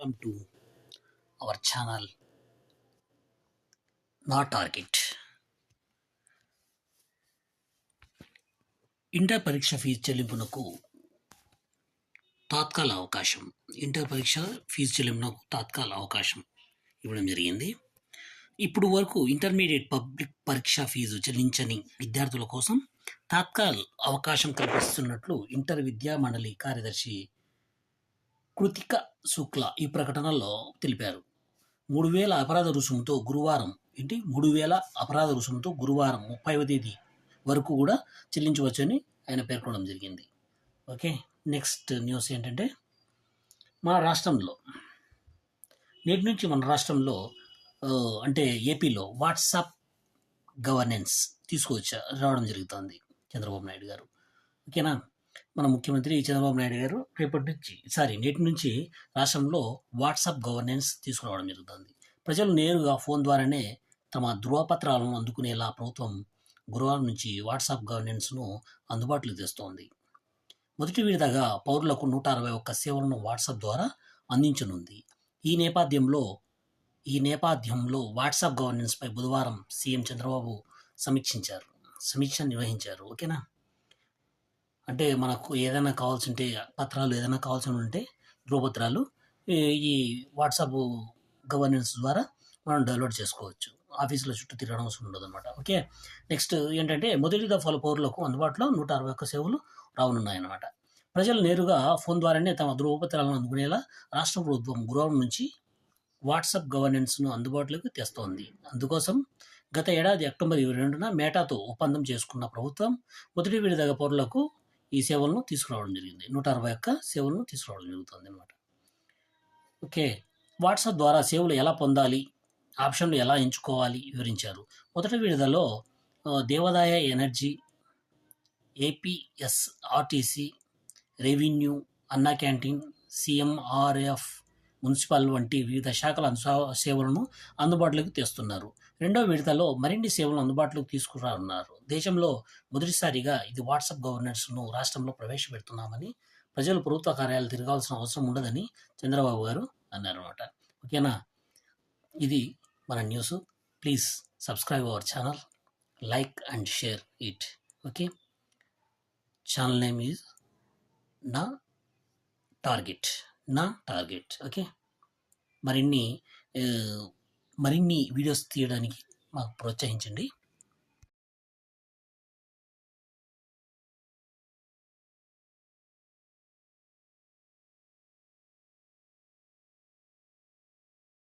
welcome to our channel నా target. Inter పరీక్ష fee చెల్లింపునకు తాత్కాల అవకాశం ఇవ్వడం జరిగింది. ఇప్పుడు వరకు ఇంటర్మీడియట్ పబ్లిక్ పరీక్ష ఫీజు చెల్లించని విద్యార్థుల కోసం తాత్కాల అవకాశం కల్పిస్తున్నట్లు ఇంటర్ విద్యా మండలి కార్యదర్శి కృతిక శుక్ల ఈ ప్రకటనలో తెలిపారు. 3,000 అపరాధ రుసుముతో గురువారం 30వ తేదీ వరకు కూడా చెల్లించవచ్చని ఆయన పేర్కొనడం జరిగింది. ఓకే, నెక్స్ట్ న్యూస్ ఏంటంటే మన రాష్ట్రంలో నేటి నుంచి అంటే ఏపీలో వాట్సాప్ గవర్నెన్స్ రావడం జరుగుతుంది చంద్రబాబు నాయుడు గారు. ఓకేనా, మన ముఖ్యమంత్రి చంద్రబాబు నాయుడు గారు నేటి నుంచి రాష్ట్రంలో వాట్సాప్ గవర్నెన్స్ తీసుకురావడం జరుగుతుంది. ప్రజలు నేరుగా ఫోన్ ద్వారానే తమ ధృవపత్రాలను అందుకునేలా ప్రభుత్వం గురువారం నుంచి వాట్సాప్ గవర్నెన్స్ను అందుబాటులోకి తెస్తోంది. మొదటి విడతగా పౌరులకు 161 సేవలను వాట్సాప్ ద్వారా అందించనుంది. ఈ నేపథ్యంలో వాట్సాప్ గవర్నెన్స్పై బుధవారం సీఎం చంద్రబాబు సమీక్ష నిర్వహించారు. ఓకేనా, అంటే మనకు ఏదైనా కావాల్సి ఉంటే ఏదైనా కావాల్సి ఉంటే ధృవపత్రాలు ఈ వాట్సాప్ గవర్నెన్స్ ద్వారా మనం డౌన్లోడ్ చేసుకోవచ్చు. ఆఫీసులో చుట్టూ తిరగడం అవసరం ఉండదు అనమాట. ఓకే, నెక్స్ట్ ఏంటంటే మొదటి దఫాల పౌరులకు అందుబాటులో 161 సేవలు రానున్నాయన్నమాట. ప్రజలు నేరుగా ఫోన్ ద్వారానే తమ ధృవపత్రాలను అందుకునేలా రాష్ట్ర ప్రభుత్వం గురువారం నుంచి వాట్సాప్ గవర్నెన్స్ను అందుబాటులోకి తెస్తోంది. అందుకోసం గత ఏడాది అక్టోబర్ 22న మేటాతో ఒప్పందం చేసుకున్న ప్రభుత్వం మొదటి విడతగా పౌరులకు ఈ సేవలను తీసుకురావడం జరిగింది. 161 సేవలను తీసుకురావడం జరుగుతుంది అనమాట. ఓకే, వాట్సాప్ ద్వారా సేవలు ఎలా పొందాలి, ఆప్షన్లు ఎలా ఎంచుకోవాలి వివరించారు. మొదటి విడతలో దేవాదాయ, ఎనర్జీ, ఏపీఎస్, ఆర్టీసీ, రెవెన్యూ, అన్నా క్యాంటీన్, సీఎంఆర్ఎఫ్, మున్సిపల్ వంటి వివిధ శాఖల సేవలను అందుబాటులోకి తెస్తున్నారు. రెండో విడతలో మరిన్ని సేవలను అందుబాటులోకి తీసుకురానున్నారు. దేశంలో మొదటిసారిగా ఇది వాట్సాప్ గవర్నెన్స్ను రాష్ట్రంలో ప్రవేశపెడుతున్నామని, ప్రజలు ప్రభుత్వ కార్యాలయాలు తిరగాల్సిన అవసరం ఉండదని చంద్రబాబు గారు అన్నారన్నమాట. ఓకేనా, ఇది మన news. Please subscribe our channel, like and share it. Okay, channel name is నా టార్గెట్. ఓకే, మరిన్ని వీడియోస్ తీయడానికి మాకు ప్రోత్సహించండి.